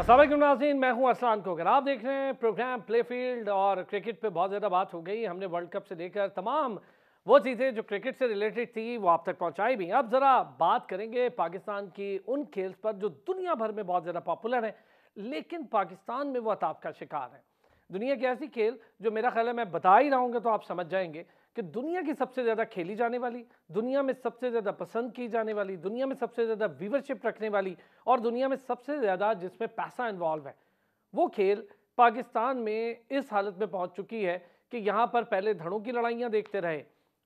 अस्सलाम वालेकुम नाज़रीन, मैं हूं अरसलान कोकर। आप देख रहे हैं प्रोग्राम प्ले फील्ड। और क्रिकेट पे बहुत ज़्यादा बात हो गई। हमने वर्ल्ड कप से लेकर तमाम वो चीज़ें जो क्रिकेट से रिलेटेड थी वो आप तक पहुंचाई भी। अब ज़रा बात करेंगे पाकिस्तान की उन खेल्स पर जो दुनिया भर में बहुत ज़्यादा पॉपुलर है, लेकिन पाकिस्तान में वो अताप का शिकार है। दुनिया की ऐसी खेल जो मेरा ख्याल है मैं बता ही रहा हूँ तो आप समझ जाएंगे कि दुनिया की सबसे ज़्यादा खेली जाने वाली, दुनिया में सबसे ज़्यादा पसंद की जाने वाली, दुनिया में सबसे ज़्यादा व्यूवरशिप रखने वाली और दुनिया में सबसे ज़्यादा जिसमें पैसा इन्वॉल्व है, वो खेल पाकिस्तान में इस हालत में पहुंच चुकी है कि यहाँ पर पहले धड़ों की लड़ाइयाँ देखते रहे,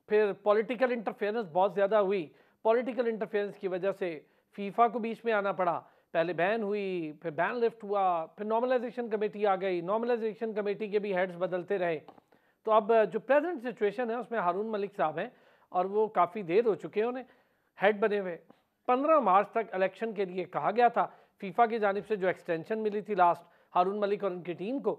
फिर पॉलिटिकल इंटरफेरेंस बहुत ज़्यादा हुई। पॉलिटिकल इंटरफेरेंस की वजह से फीफा को बीच में आना पड़ा, पहले बैन हुई, फिर बैन लिफ्ट हुआ, फिर नॉर्मलाइजेशन कमेटी आ गई, नॉर्मलाइजेशन कमेटी के भी हेड्स बदलते रहे। तो अब जो प्रेजेंट सिचुएशन है उसमें हारून मलिक साहब हैं और वो काफ़ी देर हो चुके हैं उन्हें हेड बने हुए। 15 मार्च तक इलेक्शन के लिए कहा गया था। फीफा की जानिब से जो एक्सटेंशन मिली थी लास्ट हारून मलिक और उनकी टीम को,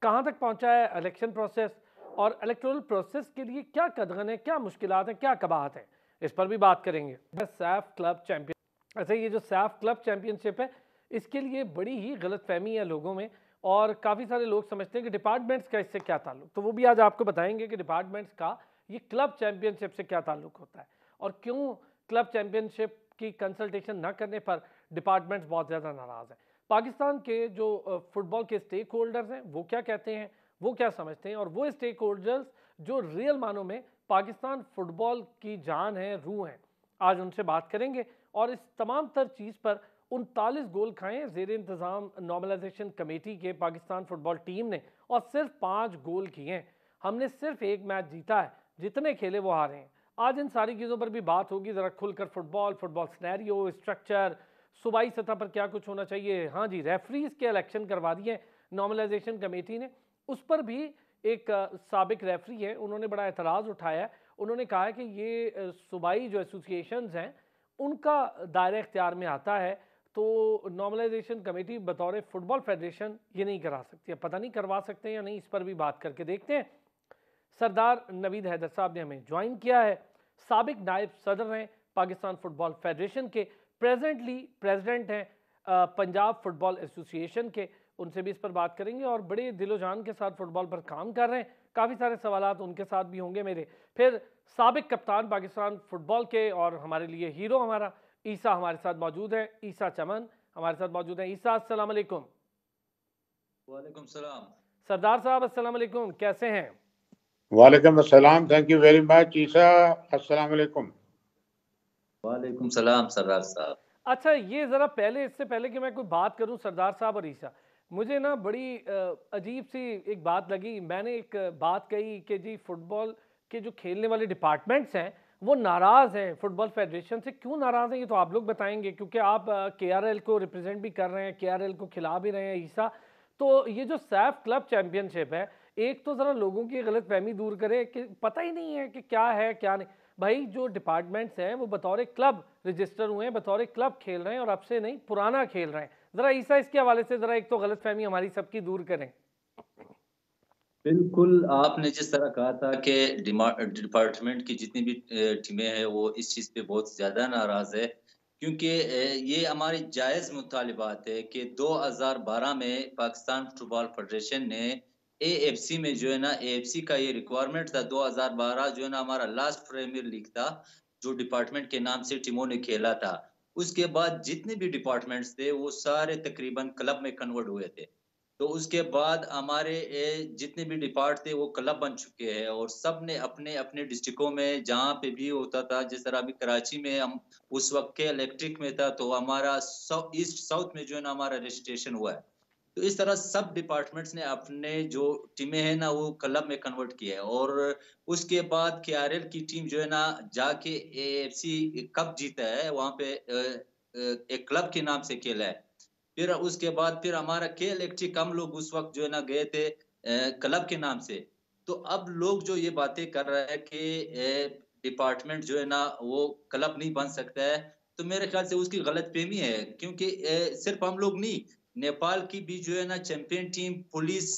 कहाँ तक पहुँचा है इलेक्शन प्रोसेस और इलेक्टोरल प्रोसेस के लिए क्या कदगन है, क्या मुश्किलात हैं, क्या कबाहत है, इस पर भी बात करेंगे। सैफ क्लब चैंपियन, अच्छा ये जो सैफ क्लब चैंपियनशिप है इसके लिए बड़ी ही गलतफहमी है लोगों में और काफ़ी सारे लोग समझते हैं कि डिपार्टमेंट्स का इससे क्या ताल्लुक। तो वो भी आज आपको बताएंगे कि डिपार्टमेंट्स का ये क्लब चैंपियनशिप से क्या ताल्लुक होता है और क्यों क्लब चैंपियनशिप की कंसल्टेशन न करने पर डिपार्टमेंट्स बहुत ज़्यादा नाराज़ हैं। पाकिस्तान के जो फुटबॉल के स्टेक होल्डर्स हैं वो क्या कहते हैं, वो क्या समझते हैं, और वो स्टेक होल्डर्स जो रियल मानों में पाकिस्तान फुटबॉल की जान है, रूह हैं, आज उनसे बात करेंगे। और इस तमाम तर चीज़ पर 39 गोल खाए जेर इंतज़ाम नॉर्मलाइजेशन कमेटी के पाकिस्तान फुटबॉल टीम ने और सिर्फ 5 गोल किए हैं। हमने सिर्फ एक मैच जीता है, जितने खेले वो हारे हैं। आज इन सारी चीज़ों पर भी बात होगी ज़रा खुलकर। फुटबॉल, फुटबॉल स्नैरियो, स्ट्रक्चर, सूबाई सतह पर क्या कुछ होना चाहिए। हाँ जी, रेफरीज के इलेक्शन करवा दिए नॉर्मलाइजेशन कमेटी ने, उस पर भी एक साबिक रेफरी है, उन्होंने बड़ा एतराज़ उठाया है। उन्होंने कहा है कि ये सूबाई जो एसोसिएशंस हैं उनका दायरा इख्तियार में आता है, तो नॉर्मलाइजेशन कमेटी बतौर फुटबॉल फेडरेशन ये नहीं करा सकती। अब पता नहीं करवा सकते हैं या नहीं, इस पर भी बात करके देखते हैं। सरदार नवीद हैदर साहब ने हमें ज्वाइन किया है, साबिक नायब सदर हैं पाकिस्तान फुटबॉल फेडरेशन के, प्रेजेंटली प्रेसिडेंट हैं पंजाब फुटबॉल एसोसिएशन के। उनसे भी इस पर बात करेंगे और बड़े दिलो जान के साथ फुटबॉल पर काम कर रहे हैं। काफ़ी सारे सवालात उनके साथ भी होंगे मेरे। फिर साबिक कप्तान पाकिस्तान फुटबॉल के और हमारे लिए हीरो हमारा ईसा हमारे साथ मौजूद है, ईसा चमन हमारे साथ मौजूद है। ईसा अस्सलाम वालेकुम। वालेकुम सलाम। सरदार साहब अस्सलाम वालेकुम, कैसे हैं? वालेकुम अस्सलाम, थैंक यू वेरी मच ईसा, अस्सलाम वालेकुम। वालेकुम सलाम सरदार साहब। अच्छा, ये ज़रा पहले, इससे पहले कि मैं कोई बात करूं सरदार साहब और ईसा, मुझे ना बड़ी अजीब सी एक बात लगी। मैंने एक बात कही कि जी फुटबॉल के जो खेलने वाले डिपार्टमेंट्स हैं वो नाराज़ हैं फुटबॉल फेडरेशन से। क्यों नाराज़ हैं ये तो आप लोग बताएंगे, क्योंकि आप केआरएल को रिप्रेजेंट भी कर रहे हैं, केआरएल को खिला भी रहे हैं ईसा। तो ये जो सैफ क्लब चैंपियनशिप है, एक तो ज़रा लोगों की गलतफहमी दूर करे कि पता ही नहीं है कि क्या है क्या नहीं। भाई जो डिपार्टमेंट्स हैं वो बतौर क्लब रजिस्टर हुए हैं, बतौर क्लब खेल रहे हैं और अब से नहीं पुराना खेल रहे हैं। ज़रा ईसा इसके हवाले से ज़रा एक तो गलतफहमी हमारी सबकी दूर करें। बिल्कुल, आपने जिस तरह कहा था कि डिपार्टमेंट की जितनी भी टीमें हैं वो इस चीज़ पे बहुत ज़्यादा नाराज़ है, क्योंकि ये हमारी जायज़ मुतालिबात है कि 2012 में पाकिस्तान फुटबॉल फेडरेशन ने एएफसी में जो है ना, एएफसी का ये रिक्वायरमेंट था। 2012 जो है ना हमारा लास्ट प्रीमियर लीग था, जो डिपार्टमेंट के नाम से टीमों ने खेला था। उसके बाद जितने भी डिपार्टमेंट्स थे वो सारे तकरीबन क्लब में कन्वर्ट हुए थे। तो उसके बाद हमारे जितने भी डिपार्ट थे वो क्लब बन चुके हैं और सब ने अपने-अपने डिस्ट्रिक्टों में जहाँ पे भी होता था, जिस तरह अभी कराची में हम उस वक़्त के इलेक्ट्रिक में था, तो हमारा ईस्ट साउथ में जो है ना हमारा रजिस्ट्रेशन हुआ है। तो इस तरह सब डिपार्टमेंट्स ने अपने जो टीमें हैं ना वो क्लब में कन्वर्ट किया है और उसके बाद केआरएल की टीम जो है ना जाके एएफसी कप जीता है, वहाँ पे एक क्लब के नाम से खेला है। फिर उसके बाद फिर हमारा के इलेक्ट्रिक हम लोग उस वक़्त जो है ना गए थे क्लब के नाम से। तो अब लोग जो ये बातें कर रहे हैं कि डिपार्टमेंट जो है ना वो क्लब नहीं बन सकता है, तो मेरे ख़्याल से उसकी गलतफ़हमी है, क्योंकि सिर्फ़ हम लोग नहीं, नेपाल की भी जो है ना चैंपियन टीम पुलिस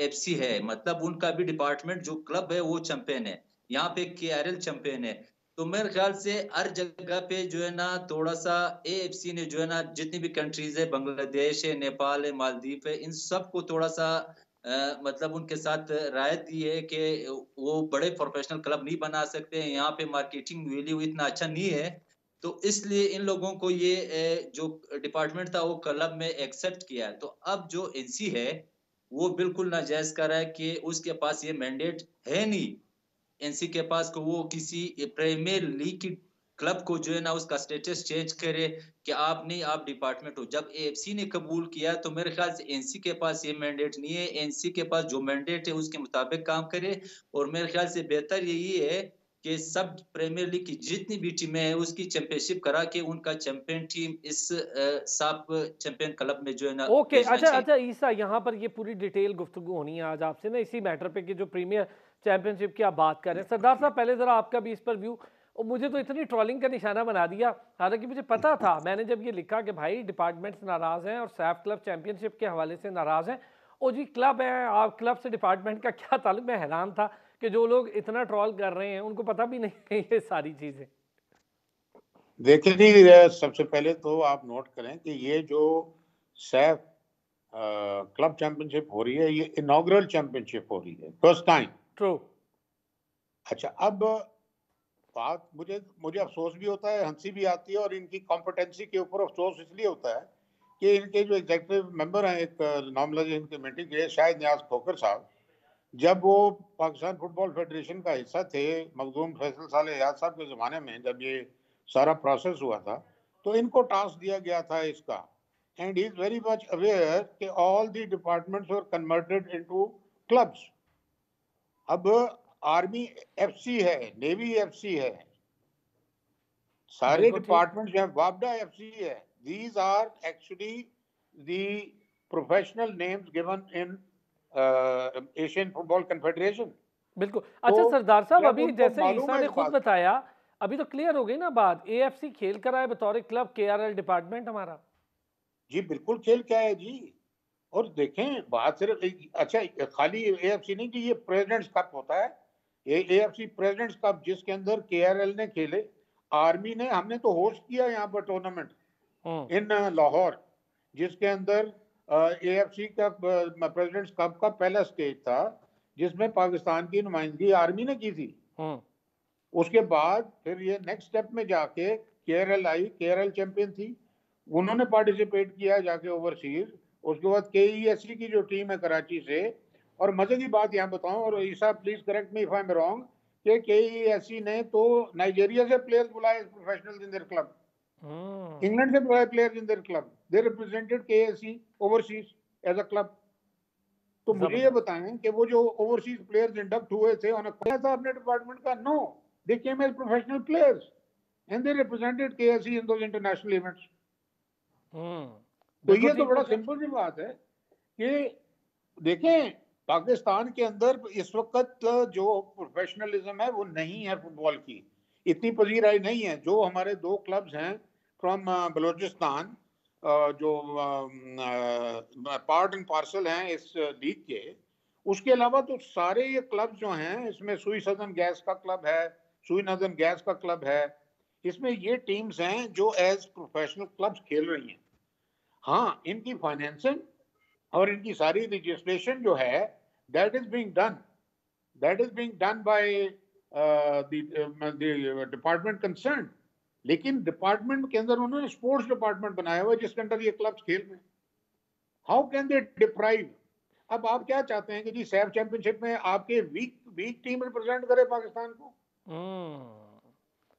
एफसी है, मतलब उनका भी डिपार्टमेंट जो क्लब है वो चैंपियन है। यहाँ पे केआरएल चैंपियन है। तो मेरे ख्याल से हर जगह पे जो है ना थोड़ा सा एएफसी ने जो है ना जितनी भी कंट्रीज है, बांग्लादेश है, नेपाल है, मालदीव है, इन सबको थोड़ा सा मतलब उनके साथ राय दी है कि वो बड़े प्रोफेशनल क्लब नहीं बना सकते हैं, यहाँ पे मार्केटिंग वैल्यू इतना अच्छा नहीं है, तो इसलिए इन लोगों को ये जो डिपार्टमेंट था वो क्लब में एक्सेप्ट किया है। तो अब जो एनसी है वो बिल्कुल नाजायज कर रहा है कि उसके पास ये मैंडेट है नहीं, एनसी के पास को वो किसी प्रीमियर लीग की क्लब को जो है ना उसका स्टेटस चेंज करे कि आप नहीं, आप डिपार्टमेंट हो। जब एएफसी ने कबूल किया तो मेरे ख्याल से एनसी के पास ये मैंडेट नहीं है, एनसी के पास जो मैंडेट है उसके मुताबिक काम करे, और मेरे ख्याल से बेहतर यही है कि सब प्रीमियर लीग की जितनी भी टीमें हैं उसकी चैंपियनशिप करा के उनका चैंपियन टीम इस सब चैंपियन क्लब में जो है ना ओके, भेजना अच्छा चाहिए। अच्छा ईसा, यहाँ पर ये पूरी डिटेल गुफ्तगू होनी है आज आपसे ना इसी मैटर पे कि जो प्रीमियर चैंपियनशिप की आप बात कर रहे हैं। सरदार साहब, पहले ज़रा आपका भी इस पर व्यू। और मुझे तो इतनी ट्रोलिंग का निशाना बना दिया, हालांकि मुझे पता था। मैंने जब ये लिखा कि भाई डिपार्टमेंट्स नाराज़ हैं और सैफ क्लब चैंपियनशिप के हवाले से नाराज़ हैं, और जी क्लब है, आप क्लब से डिपार्टमेंट का क्या ताल्लुक। मैं हैरान था कि जो लोग इतना ट्रोल कर रहे हैं उनको पता भी नहीं है ये सारी चीज़ें। देखिए जी, सबसे पहले तो आप नोट करें कि ये जो सैफ क्लब चैंपियनशिप हो रही है, ये इनॉग्रल चैंपियनशिप हो रही है, फर्स्ट टाइम। ट्रू। अच्छा, अब बात मुझे मुझे अफसोस भी होता है, हंसी भी आती है, और इनकी कॉम्पिटेंसी के ऊपर अफसोस इसलिए होता है कि इनके जो एग्जीक्यूटिव मेंबर हैं, एक नॉमिनलाइजेशन कमेटी के, शायद नियाज खोकर साहब, जब वो पाकिस्तान फुटबॉल फेडरेशन का हिस्सा थे मखदूम फैसल साले याद साहब के ज़माने में, जब ये सारा प्रोसेस हुआ था, तो इनको टास्क दिया गया था इसका, and he is very much aware कि all the departments were converted into clubs. अब आर्मी एफसी है, नेवी एफसी है, सारे बिल्कुल ठीक। डिपार्टमेंट्स हैं, वापडा एफसी है। These are actually the professional names given in Asian football confederation. बिल्कुल। तो अच्छा सरदार साहब, जब अभी उनको जैसे मालूम ईसा है ने इस खुद बात का, बताया, अभी तो क्लियर हो गई ना बात, एएफसी खेल कर आए बतौर क्लब, केआरएल डिपार्टमेंट हमारा। जी बिल्कुल खेल क्या है जी। और देखें, बात सिर्फ अच्छा, खाली एएफसी नहीं कि ये प्रेसिडेंट्स कप होता है, ये एएफसी प्रेसिडेंट्स कप जिसके अंदर केआरएल ने खेले, आर्मी ने, हमने तो होस्ट किया यहाँ पर टूर्नामेंट इन लाहौर, जिसके अंदर एएफसी का प्रेसिडेंट्स कप का पहला स्टेज था, जिसमें पाकिस्तान की नुमाइंदगी आर्मी ने की थी। उसके बाद फिर ये नेक्स्ट स्टेप में जाके केरल आई, केरल चैंपियन थी, उन्होंने पार्टिसिपेट किया जाके ओवरसीज। उसके बाद केईएससी की जो टीम है कराची से, और मजे की बात यहाँ बताऊं, और Isa please correct me if I am wrong, कि केईएससी ने तो नाइजीरिया से प्लेयर्स बुलाए professional in their club, England से बुलाए players in their club, they represented KSC overseas as a club. तो मुझे ये जबरदस्त। बताएं कि वो जो ओवरसीज प्लेयर्स इंडक्ट हुए थे, उन्होंने था अपने डिपार्टमेंट का? No, they came as professional players and they represented KSC in those international events. तो बिल्कुल ये तो ठीक बड़ा हो गया। सिंपल सी बात है कि देखें, पाकिस्तान के अंदर इस वक्त जो प्रोफेशनलिज्म है वो नहीं है फुटबॉल की, इतनी पजीराई नहीं है। जो हमारे दो क्लब्स हैं फ्रॉम बलूचिस्तान, जो पार्ट एंड पार्सल हैं इस लीग के, उसके अलावा तो सारे ये क्लब जो हैं, इसमें सुई सदर्न गैस का क्लब है, सुई नदर्न गैस का क्लब है, इसमें ये टीम्स हैं जो एज प्रोफेशनल क्लब्स खेल रही हैं। हाँ, इनकी फाइनेंसिंग और इनकी सारी रजिस्ट्रेशन जो है, that is being done by the department concern. लेकिन डिपार्टमेंट के अंदर उन्होंने स्पोर्ट्स डिपार्टमेंट बनाया हुआ है जिसके अंदर ये क्लब्स खेल रहे हैं। How can they deprive? अब आप क्या चाहते हैं कि जी सैफ चैंपियनशिप में आपके वीक टीम रिप्रेजेंट करे पाकिस्तान को?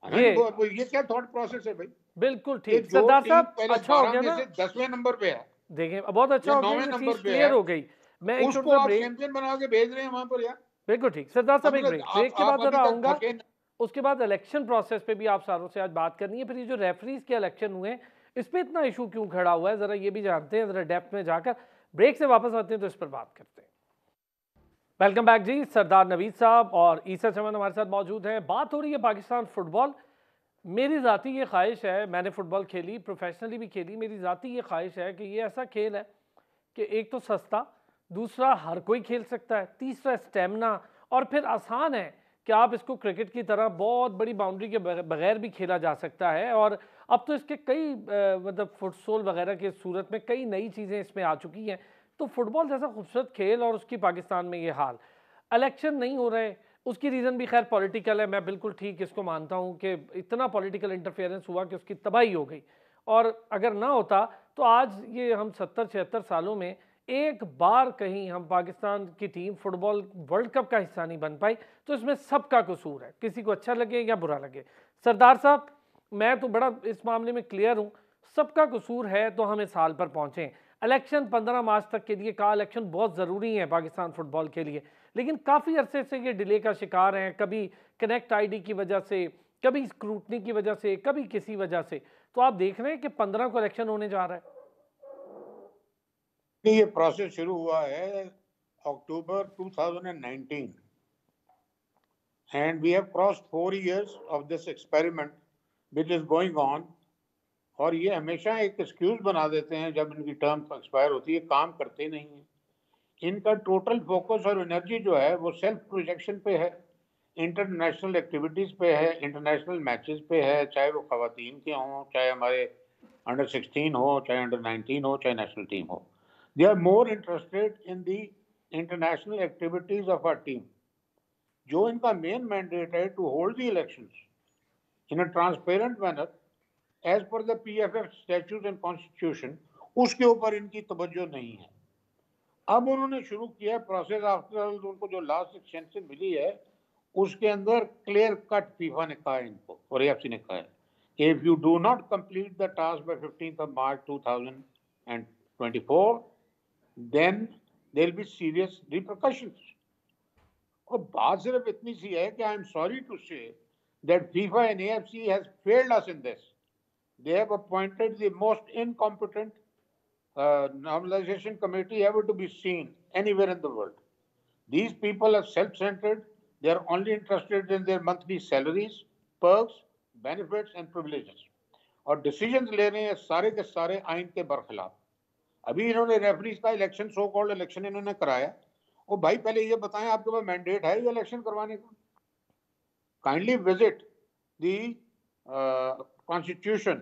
ये क्या थॉट प्रोसेस है भाई? बिल्कुल कि ठीक। जो सरदार टीम साहब, पहले अच्छा हो 12 गया में ना, से 10वें नंबर पे है देखिए बहुत अच्छा या हो गया, 9वें ये नंबर चीज पे क्लियर है, हो गई। मैं एक छोटा उसको सा आप ब्रेक। चैंपियन बना के भेज रहे हैं वहां पर यार। बिल्कुल ठीक सरदार साहब, एक ब्रेक, ब्रेक के बाद आप अभी जरा तक आऊंगा। थके। उसके बाद इलेक्शन प्रोसेस पे भी आप सारों से आज बात करनी है। फिर ये जो रेफरीज के इलेक्शन हुए, इस पे इतना इशू क्यों खड़ा हुआ है, जरा ये भी जानते हैं, जरा डेप्थ में जाकर। ब्रेक से वापस आते हैं तो इस पर बात करते हैं। वेलकम बैक जी। सरदार नवीद साहब और ईसा चमन हमारे साथ मौजूद हैं। बात हो रही है पाकिस्तान फुटबॉल। मेरी ज़ाती ये ख्वाहिश है, मैंने फ़ुटबॉल खेली, प्रोफेशनली भी खेली, मेरी ज़ाती ये ख्वाहिश है कि ये ऐसा खेल है कि एक तो सस्ता, दूसरा हर कोई खेल सकता है, तीसरा स्टेमिना, और फिर आसान है कि आप इसको क्रिकेट की तरह बहुत बड़ी बाउंड्री के बगैर भी खेला जा सकता है। और अब तो इसके कई मतलब फुटसोल वगैरह के सूरत में कई नई चीज़ें इसमें आ चुकी हैं। तो फुटबॉल जैसा खूबसूरत खेल और उसकी पाकिस्तान में ये हाल, इलेक्शन नहीं हो रहे, उसकी रीज़न भी खैर पॉलिटिकल है। मैं बिल्कुल ठीक इसको मानता हूँ कि इतना पॉलिटिकल इंटरफेरेंस हुआ कि उसकी तबाही हो गई। और अगर ना होता तो आज ये हम 70-76 सालों में एक बार कहीं हम पाकिस्तान की टीम फुटबॉल वर्ल्ड कप का हिस्सा नहीं बन पाई। तो इसमें सबका कसूर है, किसी को अच्छा लगे या बुरा लगे। सरदार साहब, मैं तो बड़ा इस मामले में क्लियर हूँ, सबका कसूर है तो हम इस हाल पर पहुँचें। इलेक्शन 15 मार्च तक के लिए कहा, इलेक्शन बहुत ज़रूरी है पाकिस्तान फुटबॉल के लिए, लेकिन काफ़ी अरसे से ये डिले का शिकार हैं। कभी कनेक्ट आईडी की वजह से, कभी स्क्रूटनी की वजह से, कभी किसी वजह से। तो आप देख रहे हैं कि 15 को इलेक्शन होने जा रहा है। ये प्रोसेस शुरू हुआ है अक्टूबर 2019 and we have crossed 4 years of this experiment which is going on। और ये हमेशा एक एक्सक्यूज बना देते हैं जब इनकी टर्म एक्सपायर होती है, काम करते नहीं है। इनका टोटल फोकस और एनर्जी जो है वो सेल्फ प्रोजेक्शन पे है, इंटरनेशनल एक्टिविटीज पे है, इंटरनेशनल मैचेस पे है, चाहे वो खवातीन के हों, चाहे हमारे अंडर 16 हो, चाहे अंडर 19 हो, चाहे नेशनल टीम हो। They are more interested in the international activities of our team. जो इनका मेन मैंडेट है to hold the elections in a transparent manner as per the PFF statute and constitution, उसके ऊपर इनकी तवज्जो नहीं है। अब उन्होंने शुरू किया प्रोसेस आफ्टर उनको जो लास्ट एक्सटेंशन मिली है उसके अंदर क्लियर कट फीफा ने कहा है इनको और AFC ने कहा है कि if you do not complete the task by 15 March 2024 then there will be serious repercussions. और बात सिर्फ इतनी सी है कि I am sorry to say that FIFA and AFC has failed us in this. They have appointed the most incompetent normalization committee ever to be seen anywhere in the world. These people are self-centered. They are only interested in their monthly salaries, perks, benefits and privileges. और decisions ले रहे हैं सारे के सारे आइन के बरखिलाफ। अभी इन्होंने रेफरीज का इलेक्शन, सो कॉल्ड इलेक्शन इन्होंने कराया। और भाई पहले ये बताएं आपके पास मैंडेट है ये इलेक्शन करवाने का? Kindly visit the constitution.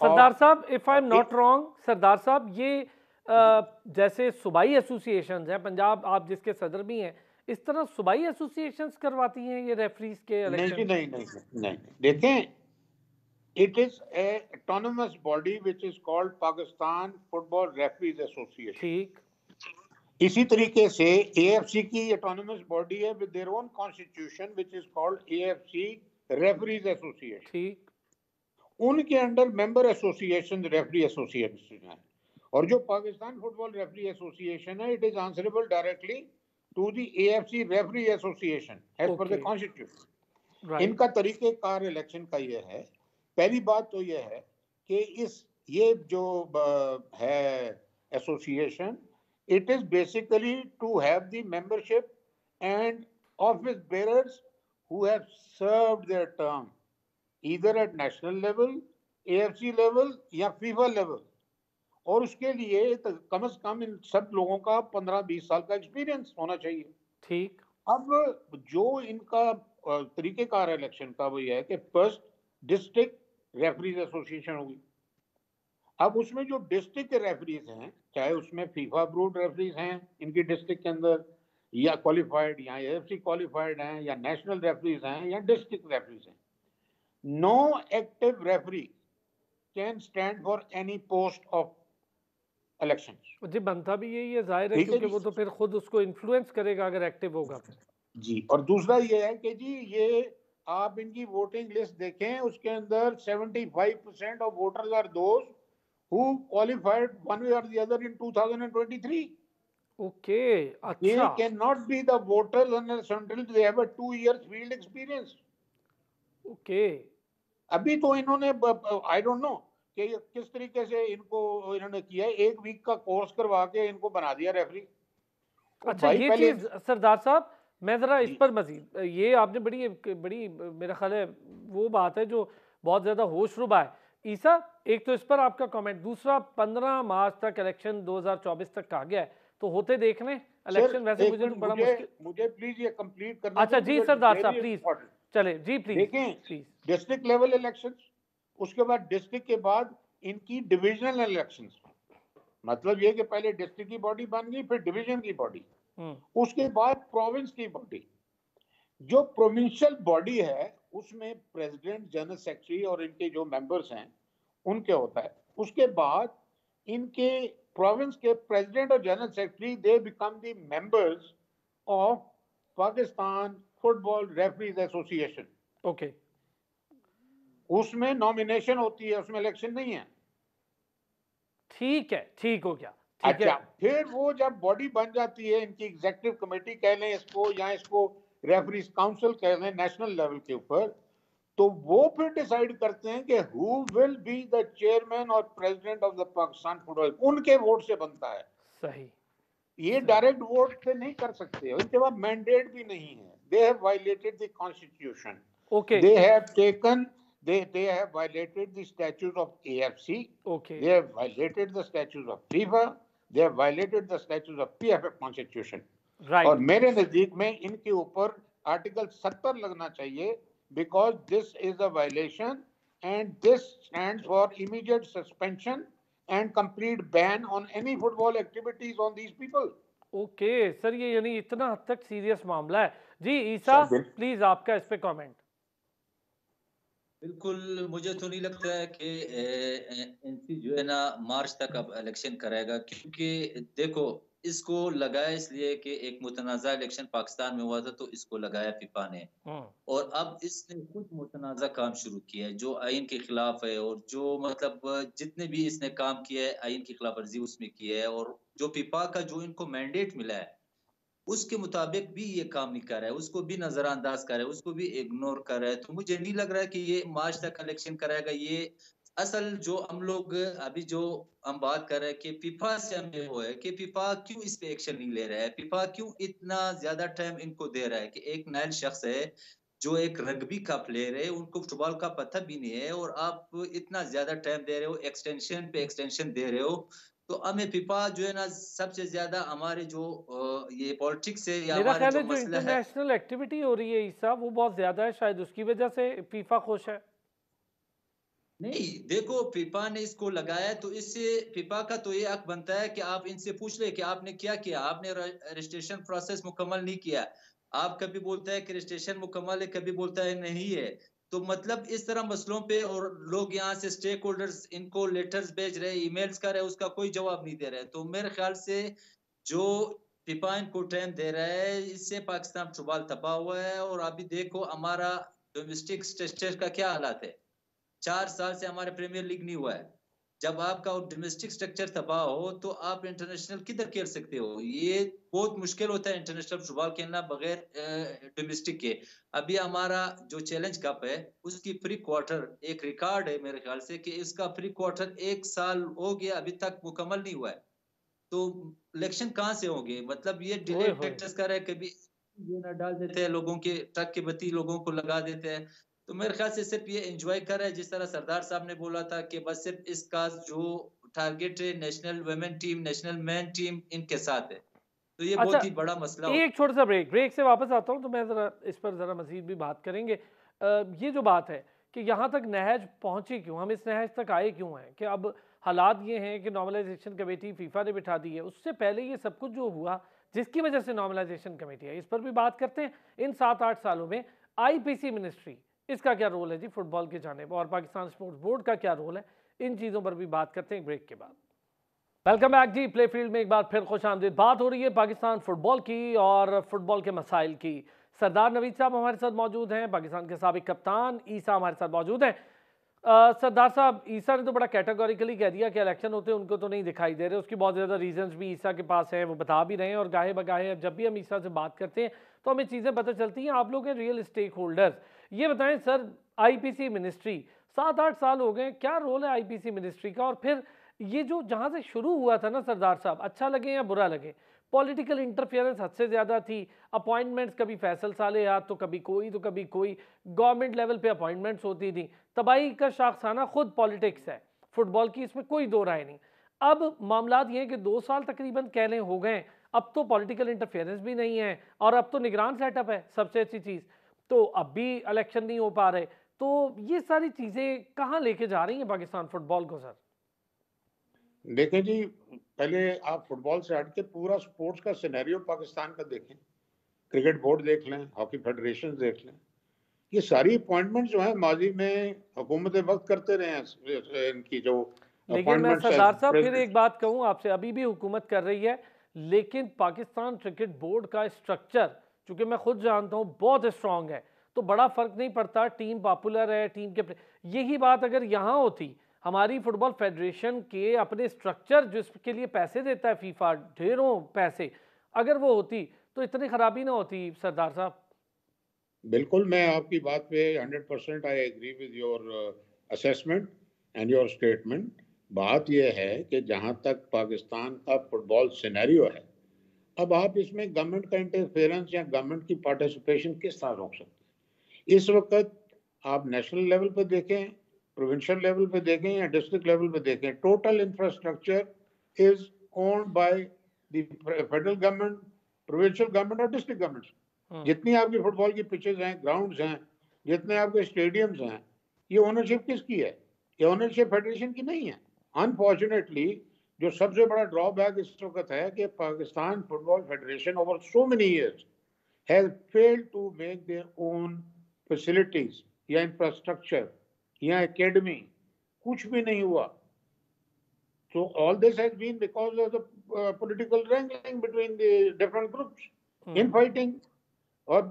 सरदार साहब, if I am not wrong, सरदार साहब, ये जैसे सूबाई एसोसिएशंस हैं, पंजाब आप जिसके सदर भी हैं, इस तरह सूबाई एसोसिएशंस करवाती हैं ये रेफरीज के इलेक्शन? नहीं नहीं नहीं नहीं, देखें, it is a autonomous body which is called Pakistan football referees association. ठीक। इसी तरीके से AFC की ऑटोनमस बॉडी है with their own constitution which is called AFC referees association. ठीक। उनके under member association referee association है। और जो पाकिस्तान फुटबॉल रेफरी एसोसिएशन है, it is answerable directly to the AFC referee association as per the constitution. इनका तरीकेकार election का ये है। पहली बात तो ये है कि ये जो है association, it is basically to have the membership and office bearers who have served their term either at national level, AFC level या FIFA level। और उसके लिए कम से कम इन सब लोगों का 15-20 साल का एक्सपीरियंस होना चाहिए। ठीक। अब जो इनका तरीकेकार इलेक्शन का वो ये है कि फर्स्ट डिस्ट्रिक्ट रेफरीज एसोसिएशन होगी। अब उसमें जो डिस्ट्रिक्ट के रेफरीज हैं, चाहे उसमें FIFA अप्रूव्ड रेफरीज हैं इनकी डिस्ट्रिक्ट के अंदर, या क्वालिफाइड, या AFC क्वालिफाइड हैं, या नेशनल रेफरीज हैं, या डिस्ट्रिक्ट रेफरीज हैं, no active referee can stand for any post of elections। जी, बनता भी यही है, जाहिर है, क्योंकि वो तो फिर खुद उसको इन्फ्लुएंस करेगा अगर एक्टिव होगा फिर। जी, और दूसरा ये है कि जी ये आप इनकी वोटिंग लिस्ट देखें, उसके अंदर 75% of voters are those who qualified one way or the other in 2023। Okay, अच्छा। They cannot be the voters until they have a 2 years field experience। Okay. अभी तो इन्होंने आई डोंट नो कि किस तरीके से इन्होंने किया है, 1 वीक का कोर्स करवा के इनको बना दिया रेफरी। अच्छा, ये चीज सरदार साहब, मैं जरा इस पर मजीद, ये आपने बड़ी बड़ी मेरा ख्याल है वो बात है जो बहुत ज्यादा होशरुबा है। ईसा, एक तो इस पर आपका कमेंट, दूसरा 15 मार्च तक इलेक्शन 2024 तक कहा गया है, तो होते देख लें इलेक्शन। वैसे मुझे बड़ा मुश्किल, मुझे प्लीज ये कंप्लीट करने अच्छा दें, जी सरदार साहब प्लीज, चले जी प्लीज देखें प्लीज। डिस्ट्रिक्ट लेवल इलेक्शंस, उसके बाद डिस्ट्रिक्ट के बाद इनकी डिविजनल इलेक्शंस, मतलब ये कि पहले डिस्ट्रिक्ट की बॉडी बन गई, फिर डिवीजन की बॉडी, उसके बाद प्रोविंस की बॉडी। जो प्रोविंशियल बॉडी है उसमें प्रेसिडेंट, जनरल सेक्रेटरी और इनके जो मेंबर्स हैं उनके होता है। उसके बाद इनके प्रोविंस के प्रेसिडेंट और general secretary they become the members of Pakistan football referees association. Okay, उसमें नॉमिनेशन होती है, उसमें इलेक्शन नहीं है। ठीक है, ठीक हो गया, ठीक अच्छा, है। फिर वो जब बॉडी बन जाती है, इनकी एग्जीक्यूटिव कमेटी कह लें इसको, या इसको रेफरीज काउंसिल कह लें नेशनल लेवल के ऊपर, तो वो फिर डिसाइड करते हैं कि who will be the chairman और president of the Pakistan football, उनके वोट से बनता है। सही, ये डायरेक्ट वोट से नहीं कर सकते, उनके पास मैंडेट भी नहीं है। They have violated the constitution, okay, they have taken they have violated the statutes of AFC, okay, they have violated the statutes of FIFA, they have violated the statutes of PFF constitution। और right, मेरे नजदीक में इनके ऊपर article 70 लगना चाहिए, because this is a violation and this stands for immediate suspension and complete ban on any football activities on these people। Okay sir, ये यानी इतना हद तक सीरियस मामला है। जी ईसा प्लीज आपका इस पे कमेंट। बिल्कुल, मुझे तो नहीं लगता है कि एनसी जो है ना मार्च तक अब इलेक्शन करेगा, क्योंकि देखो इसको लगाया इसलिए कि एक मुतनाज़ा इलेक्शन पाकिस्तान में हुआ था, तो इसको लगाया फीफा ने, और अब इसने खुद मुतनाज़ा काम शुरू किया है जो आइन के खिलाफ है, और जो मतलब जितने भी इसने काम किया है आइन की खिलाफ वर्जी उसमें किया है, और जो फीफा का जो इनको मैंडेट मिला है उसके मुताबिक भी ये काम नहीं कर रहा है, उसको भी नजरअंदाज कर रहा है, उसको भी इग्नोर कर रहा है। तो मुझे नहीं लग रहा है कि ये मार्च तक इलेक्शन कराएगा। ये असल जो हम लोग अभी जो हम बात कर रहे हैं कि फीफा से हमें वो है कि फीफा क्यों इस पे एक्शन नहीं ले रहा है, फीफा क्यों इतना ज्यादा टाइम इनको दे रहा है कि एक नायल शख्स है जो एक रग्बी का प्लेयर है, उनको फुटबॉल का पता भी नहीं है, और आप इतना ज्यादा टाइम दे रहे हो, एक्सटेंशन पे एक्सटेंशन दे रहे हो। तो हमें फीफा जो है ना सबसे ज्यादा हमारे जो ये पॉलिटिक्स है या मेरा हमारे ख्याल जो है जो मसला है। इंटरनेशनल एक्टिविटी हो रही है ईसा वो बहुत ज्यादा है, शायद उसकी वजह से फीफा खुश है। नहीं देखो, फीफा ने इसको लगाया तो इससे फीफा का तो ये हक बनता है कि आप इनसे पूछ ले कि आपने क्या किया, आपने रजिस्ट्रेशन प्रोसेस मुकम्मल नहीं किया। आप कभी बोलता है कि रजिस्ट्रेशन मुकम्मल है, कभी बोलता है नहीं है। तो मतलब इस तरह मसलों पे और लोग यहाँ से स्टेक होल्डर्स इनको लेटर्स भेज रहे, ईमेल्स कर रहे, उसका कोई जवाब नहीं दे रहे। तो मेरे ख्याल से जो फीफा इनको टाइम दे रहा है इससे पाकिस्तान फुटबॉल तबाह हुआ है। और अभी देखो हमारा डोमेस्टिक स्ट्रक्चर का क्या हालात है, 4 साल से हमारे प्रीमियर लीग नहीं हुआ है। जब आपका डोमेस्टिक स्ट्रक्चर तबाह हो तो आप इंटरनेशनल किधर खेल सकते हो? ये बहुत मुश्किल होता है इंटरनेशनल फुटबॉल खेलना बगैर डोमेस्टिक के। अभी हमारा जो चैलेंज कप है उसकी प्री क्वार्टर एक रिकॉर्ड है मेरे ख्याल से कि इसका प्री क्वार्टर 1 साल हो गया अभी तक मुकम्मल नहीं हुआ है। तो इलेक्शन कहाँ से होंगे? मतलब ये डिले टैक्सेस कर रहे हैं, कभी ये ना डाल देते हैं लोगों के ट्रक की बत्ती लोगों को लगा देते हैं। तो मेरे ख्याल से सिर्फ ये एंजॉय कर रहा है, जिस तरह सरदार साहब ने बोला था कि बस सिर्फ इसका जो टारगेट है national women team, national man team इनके साथ है। तो ये अच्छा, बहुत ही बड़ा मसला हो। एक छोटा सा ब्रेक से वापस आता हूँ, तो मैं ज़रा इस पर ज़रा मज़ीद भी बात करेंगे। ये जो बात है कि यहाँ तक नहज पहुँची क्यों, हम इस नहज तक आए क्यों हैं, कि अब हालात ये हैं कि नॉर्मलाइजेशन कमेटी फीफा ने बिठा दी है। उससे पहले ये सब कुछ जो हुआ जिसकी वजह से नॉर्मलाइजेशन कमेटी है, इस पर भी बात करते हैं। इन 7-8 सालों में IPC मिनिस्ट्री, इसका क्या रोल है जी फुटबॉल की जानिब, और पाकिस्तान स्पोर्ट्स बोर्ड का क्या रोल है, इन चीज़ों पर भी बात करते हैं ब्रेक के बाद। वेलकम बैक जी, प्ले फील्ड में एक बार फिर खुश आमदीद। बात हो रही है पाकिस्तान फुटबॉल की और फुटबॉल के मसाइल की। सरदार नवीद साहब हमारे साथ मौजूद हैं, पाकिस्तान के साबिक कप्तान। ईसा हमारे साथ मौजूद हैं। सरदार साहब, ईसा ने तो बड़ा कैटेगोरिकली कह दिया कि इलेक्शन होते हैं उनको तो नहीं दिखाई दे रहे। उसकी बहुत ज़्यादा रीजंस भी ईसा के पास हैं, वो बता भी रहे हैं। और गाहे बगाहे जब भी हम ईसा से बात करते हैं तो हमें चीज़ें पता चलती हैं। आप लोग हैं रियल स्टेक होल्डर्स, ये बताएं सर, IPC मिनिस्ट्री 7-8 साल हो गए, क्या रोल है IPC मिनिस्ट्री का? और फिर ये जो जहाँ से शुरू हुआ था ना सरदार साहब, अच्छा लगे या बुरा लगे, पॉलिटिकल इंटरफेरेंस हद से ज़्यादा थी। अपॉइंटमेंट्स कभी फैसल साले याद तो कभी कोई, गवर्नमेंट लेवल पे अपॉइंटमेंट्स होती थी। तबाही का शाखसाना खुद पॉलिटिक्स है। फुटबॉल की, इसमें कोई दो राय नहीं। अब मामला ये है कि 2 साल तकरीबन कह लें हो गए, अब तो पॉलिटिकल इंटरफेरेंस भी नहीं है और अब तो निगरान सेटअप है सबसे अच्छी चीज़, तो अब भी इलेक्शन नहीं हो पा रहे। तो ये सारी चीज़ें कहाँ लेके जा रही हैं पाकिस्तान फुटबॉल को सर? देखें जी, पहले आप फुटबॉल से हट के पूरा स्पोर्ट्स का सिनेरियो पाकिस्तान का देखें। क्रिकेट बोर्ड देख लें, हॉकी फेडरेशन देख लें, ये सारी अपॉइंटमेंट जो है माजी में हुकूमत वक्त करते रहे हैं, इनकी जो लेकिन मैं अपॉइंटमेंट्स एज सरदार साहब फिर प्रेसिडेंट। एक बात कहूं आपसे, अभी भी हुकूमत कर रही है, लेकिन पाकिस्तान क्रिकेट बोर्ड का स्ट्रक्चर, चूंकि मैं खुद जानता हूं, बहुत स्ट्रांग है, तो बड़ा फर्क नहीं पड़ता, टीम पॉपुलर है, टीम के यही बात अगर यहाँ होती, हमारी फुटबॉल फेडरेशन के अपने स्ट्रक्चर जिसके लिए पैसे देता है फीफा, ढेरों पैसे, अगर वो होती तो इतनी खराबी ना होती सरदार साहब। बिल्कुल, मैं आपकी बात पे 100% I agree with your assessment and your statement. बात यह है कि जहाँ तक पाकिस्तान का फुटबॉल सिनेरियो है, अब आप इसमें गवर्नमेंट का इंटरफेरेंस या गवर्नमेंट की पार्टिसिपेशन किस तरह रोक सकते हैं? इस वक्त आप नेशनल लेवल पे देखें, प्रोविंशियल लेवल पे देखें या डिस्ट्रिक्ट लेवल पे देखें, total infrastructure is owned by the federal government, provincial government और डिस्ट्रिक्ट गवर्नमेंट। जितनी आपकी फुटबॉल की पिचेस हैं, ग्राउंड्स हैं, जितने आपके स्टेडियम्स हैं, ये ओनरशिप किसकी है? ये ओनरशिप फेडरेशन की नहीं है। अनफॉर्चुनेटली जो सबसे बड़ा ड्रॉबैक इस वक्त है कि Pakistan football federation over so many years has failed to make their own facilities या इंफ्रास्ट्रक्चर या एकेडमी, कुछ भी नहीं हुआ। So all this has been because of the political wrangling between the different groups, infighting. और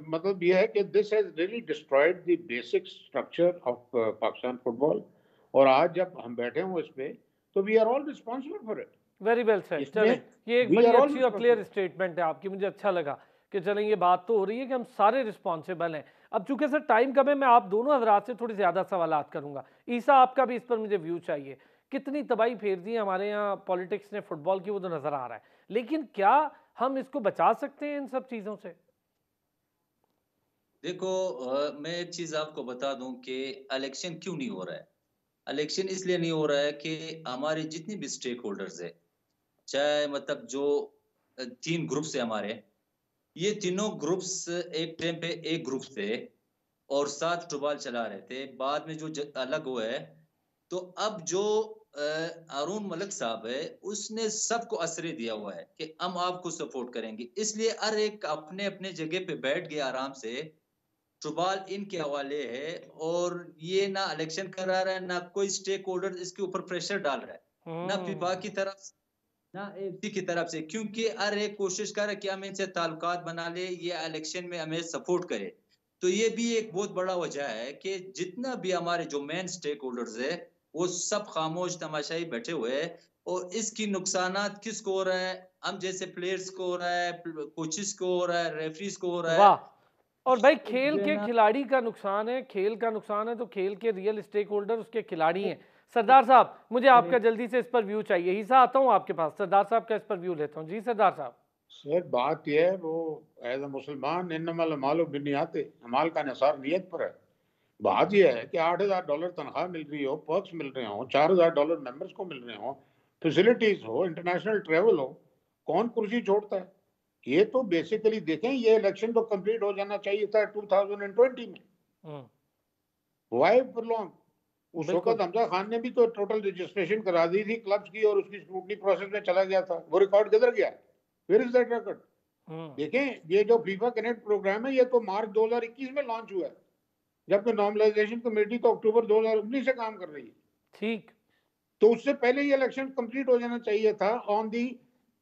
मतलब यह है कि this has really destroyed the basic structure of Pakistan football. और आज जब हम बैठे हुए इस पे, तो we are all responsible for it. Very well said. चलें, ये एक बड़ी अच्छी और क्लियर स्टेटमेंट है आपकी, मुझे अच्छा लगा कि चलें ये बात तो हो रही है कि हम सारे रिस्पॉन्सिबल हैं। अब चूंकि सर टाइम कम है, मैं आप दोनों हजरात से थोड़ी ज़्यादा सवालात करूंगा। ईसा, आपका भी इस पर मुझे व्यू चाहिए। कितनी तबाही फेर दी हमारे यहाँ पॉलिटिक्स ने फुटबॉल की, वो तो नज़र आ रहा है, लेकिन क्या हम इसको बचा सकते हैं इन सब चीज़ों से? देखो, मैं एक चीज आपको बता दूं कि इलेक्शन क्यों नहीं हो रहा है। इलेक्शन इसलिए नहीं हो रहा है कि हमारे जितनी भी स्टेक होल्डर्स है, चाहे मतलब जो 3 ग्रुप्स है हमारे, ये तीनों ग्रुप्स एक टाइम पे एक ग्रुप थे और साथ फुटबॉल चला रहे थे। बाद में जो अलग हुआ है, तो अब जो अरुण मलिक साहब है, उसने सबको असरे दिया हुआ है कि हम आपको सपोर्ट करेंगे, इसलिए हर एक अपने अपने जगह पे बैठ गया आराम से। फुटबॉल इनके हवाले है और ये ना इलेक्शन करा रहा है, ना कोई स्टेक होल्डर इसके ऊपर प्रेशर डाल रहा है, ना फीफा की तरफ से, ना एफसी की तरफ से, क्योंकि हर एक कोशिश कर रहा है कि हम इनसे ताल्लुकात बना ले, ये इलेक्शन में हमें सपोर्ट करे। तो ये भी एक बहुत बड़ा वजह है कि जितना भी हमारे जो मेन स्टेक होल्डर्स है, वो सब खामोश तमाशाई बैठे हुए हैं। और इसकी नुकसानात किसको हो रहा है? हम जैसे प्लेयर्स को हो रहा है, कोचेस को हो रहा है, रेफरीज को हो रहा है। वाह। और भाई एक खेल जो है के ना, खिलाड़ी का नुकसान है, खेल का नुकसान है, तो खेल के रियल स्टेक होल्डर उसके खिलाड़ी हैं। सरदार साहब, मुझे आपका जल्दी से इस पर व्यू चाहिए। ईसा, आता हूं आपके पास, सरदार साहब का इस पर व्यू लेता हूं। जी सरदार साहब। सर बात यह है, वो एज ए मुसलमान इन्नमल अमालु बिन्नियाते, अमाल का निसार नियत पर है। बात यह है कि $8,000 तनख्वाह मिल रही हो, पर्क्स मिल रहे हो, $4,000 मेंबर्स को मिल रहे हो, फैसिलिटीज हो, इंटरनेशनल ट्रेवल हो, कौन कुर्सी छोड़ता है? ये तो बेसिकली देखें, ये इलेक्शन तो कंप्लीट हो जाना चाहिए था 2020 में। Why prolong? उस वक्त हमजा खान ने भी तो टोटल रजिस्ट्रेशन करा दी थी क्लब्स की और उसकी स्क्रूटनी प्रोसेस में चला गया था। वो रिकॉर्ड किधर गया? Where is that record? देखें, ये जो फीफा कनेक्ट प्रोग्राम है, ये तो मार्च 2021 में लॉन्च हुआ है, जबकि नॉर्मलाइजेशन कमेटी तो अक्टूबर 2019 से काम कर रही है। ठीक, तो उससे पहले ये इलेक्शन कंप्लीट हो जाना चाहिए था on the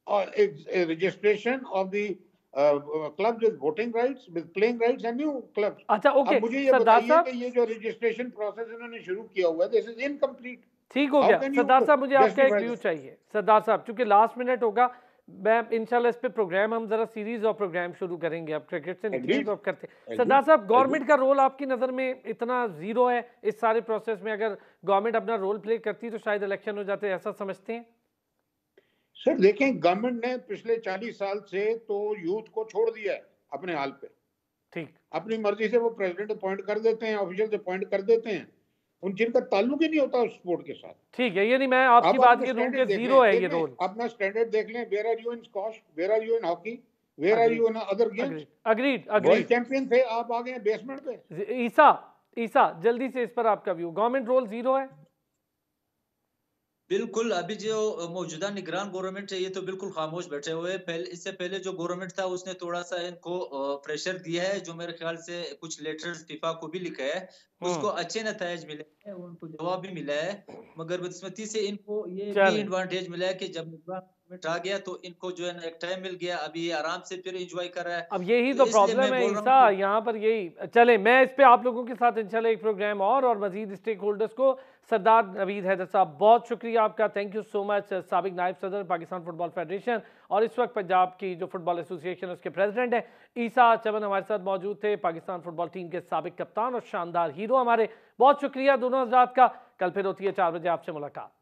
registration of the clubs with voting rights, with playing rights and new clubs. अच्छा, ओके। अब मुझे ये सरदार बताइए साहब, कि ये जो रजिस्ट्रेशन प्रोसेस इन्होंने शुरू किया हुआ है, दिस इज इनकम्प्लीट। ठीक हो गया। सरदार साहब, मुझे आपका एक व्यू चाहिए। सरदार साहब, चूंकि लास्ट मिनट होगा, मैं इंशाल्लाह इस पे प्रोग्राम, हम जरा सीरीज ऑफ प्रोग्राम शुरू करेंगे। अब क्रिकेट से निकले तो अब करते हैं। सरदार साहब, गवर्नमेंट का रोल आपकी नज़र में इतना जीरो है इस सारे प्रोसेस में? अगर गवर्नमेंट अपना रोल प्ले करती तो शायद इलेक्शन हो जाते, ऐसा समझते हैं? सर देखें, गवर्नमेंट ने पिछले 40 साल से तो यूथ को छोड़ दिया है अपने हाल पे। ठीक, अपनी मर्जी से वो प्रेसिडेंट अपॉइंट कर देते हैं, ऑफिशियल अपॉइंट कर देते हैं। उन जिनका ताल्लुक ही नहीं होता उस स्पोर्ट के साथ। ठीक है, यानी मैं आपकी आप बात अपना के दूं कि स्टैंडर्ड देख जीरो लें, है ये देख लें, रोल। अपना स्टैंडर्ड देख लें, where are you in squash, where are you in hockey, where are agreed, you in other games? Agreed, agreed, world agreed. Champion थे, आप आ गए हैं बेसमेंट पे। ईसा, ईसा जल्दी से इस पर आपका व्यू, गवर्नमेंट रोल जीरो है? बिल्कुल, अभी जो मौजूदा निगरान गवर्नमेंट है ये तो बिल्कुल खामोश बैठे हुए हैं। इससे पहले जो गवर्नमेंट था उसने थोड़ा-सा इनको प्रेशर दिया है, जो मेरे ख्याल से कुछ लेटर्स फीफा को भी लिखा है। उसको अच्छे नताइज मिले हैं, उनको जवाब भी मिला है। मगर बदकिस्मती से इनको ये भी चलें, एडवांटेज मिला है कि जब निगरान गवर्नमेंट आ गया तो इनको जो है ना एक टाइम मिल गया, अभी ये आराम से फिर एन्जॉय कर रहा है। अब यही तो तो इसलिए प्रॉब्लम मैं है बोल रहा हूँ ईसा, कि यहाँ पर यही। चले, मैं इस पे आप लोगों के साथ इंशाल्लाह एक प्रोग्राम और मजीद स्टेक होल्डर्स को। सरदार नवीद हैदर साहब, बहुत शुक्रिया आपका, थैंक यू सो मच। साबिक नायब सदर पाकिस्तान फुटबॉल फेडरेशन और इस वक्त पंजाब की जो फुटबॉल एसोसिएशन है उसके प्रेसिडेंट हैं। ईसा चमन हमारे साथ मौजूद थे, पाकिस्तान फुटबॉल टीम के साबिक कप्तान और शानदार हीरो हमारे। बहुत शुक्रिया दोनों हजरात का। कल फिर होती है 4 बजे आपसे मुलाकात।